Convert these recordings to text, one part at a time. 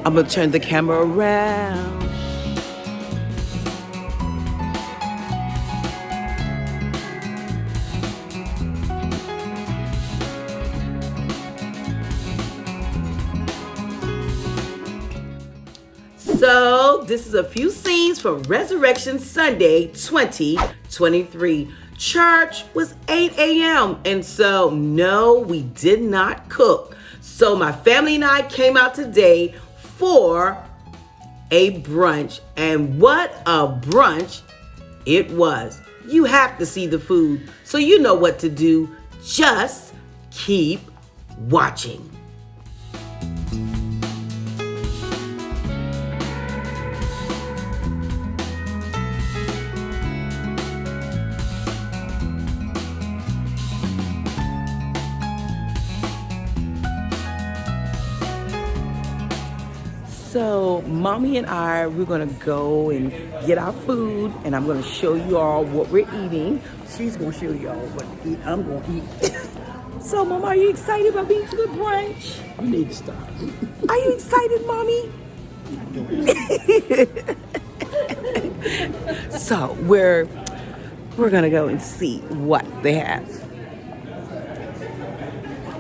I'm gonna turn the camera around. So, this is a few scenes from Resurrection Sunday 2023. Church was 8 a.m. and so no, we did not cook. So my family and I came out today for a brunch, and what a brunch it was. You have to see the food, so you know what to do. Just keep watching. So mommy and we're gonna go and get our food, and I'm gonna show you all what we're eating. She's gonna show you all what to eat. I'm gonna eat. So mama, are you excited about being to the brunch? You need to stop. Are you excited, mommy? So we're gonna go and see what they have.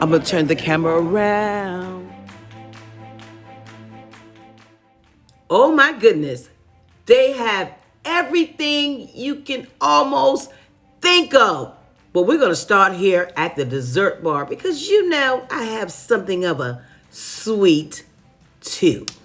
I'm gonna turn the camera around. Oh my goodness, they have everything you can almost think of. But we're gonna start here at the dessert bar because you know I have something of a sweet tooth.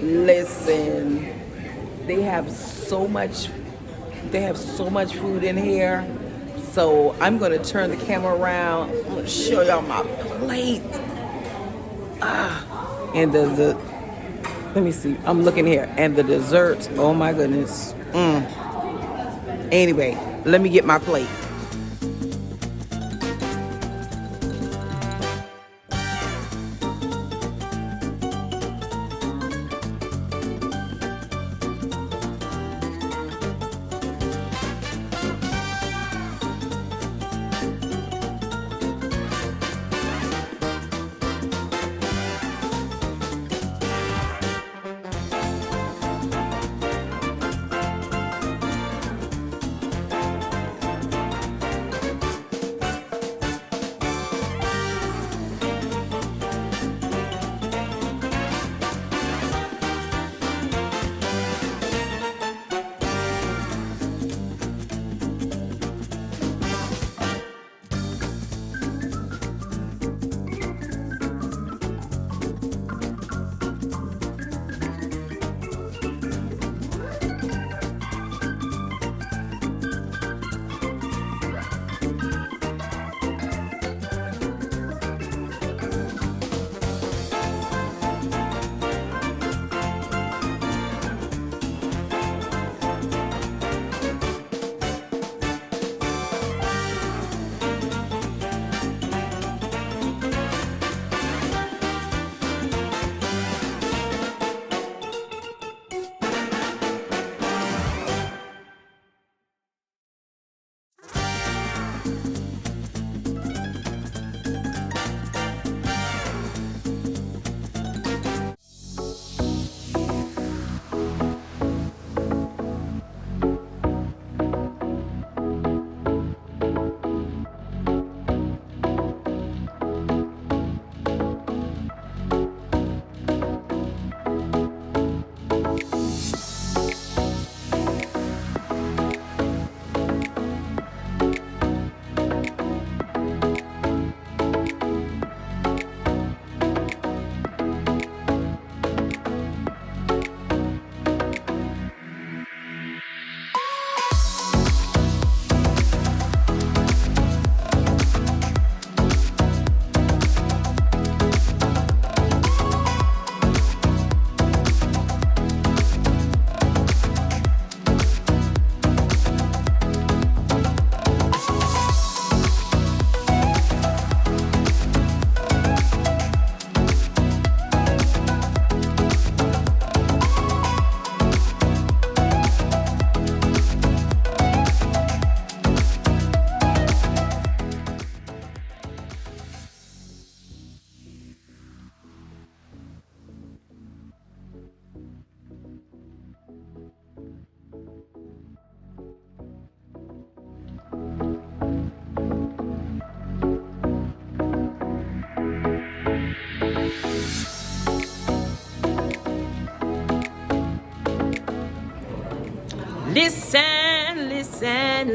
Listen, they have so much food in here. So I'm gonna turn the camera around. I'm gonna show y'all my plate. And the let me see. I'm looking here, and the desserts. Oh my goodness. Anyway, let me get my plate.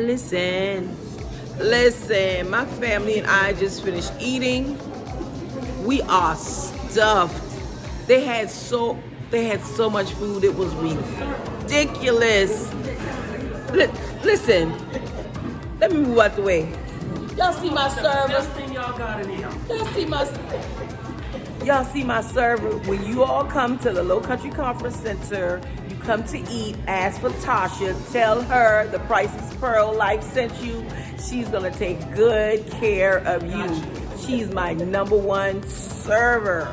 Listen, my family and I just finished eating. We are stuffed. They had so much food, it was ridiculous. Listen, let me move out the way. Y'all see my server? Best thing y'all got in here. Y'all see my server. When you all come to the Low Country Conference Center, you come to eat, ask for Tasha, tell her the Priceless Pearl Life sent you. She's gonna take good care of you. She's my #1 server.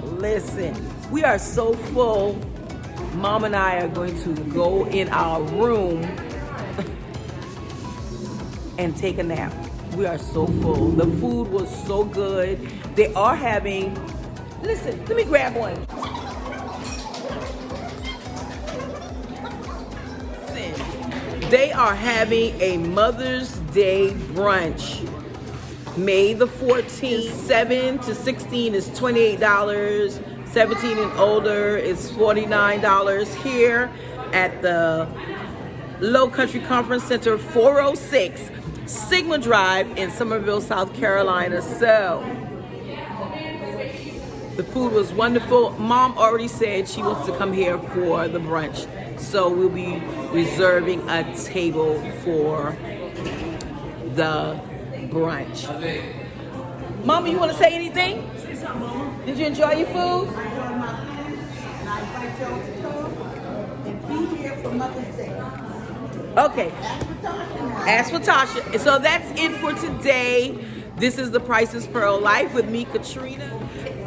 Listen, we are so full. Mom and I are going to go in our room and take a nap. We are so full. The food was so good. They are having, listen, let me grab one. Listen, they are having a Mother's Day brunch. May the 14th, 7 to 16 is $28. 17 and older is $49 here at the Low Country Conference Center, 406 Sigma Drive in Somerville, South Carolina. So the food was wonderful. Mom already said she wants to come here for the brunch. So we'll be reserving a table for the brunch. Mama, you want to say anything? Say something, Mama. Did you enjoy your food? I enjoyed my food, and I invite y'all to come and be here for Mother's Day. Okay. Ask for Tasha now. Ask for Tasha. And so that's it for today. This is the Priceless Pearl Life with me, Katrina.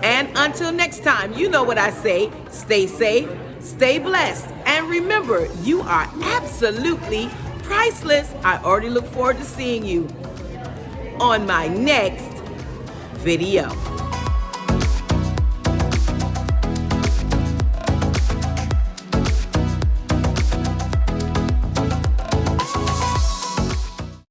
And until next time, you know what I say. Stay safe, stay blessed. And remember, you are absolutely priceless. I already look forward to seeing you on my next video.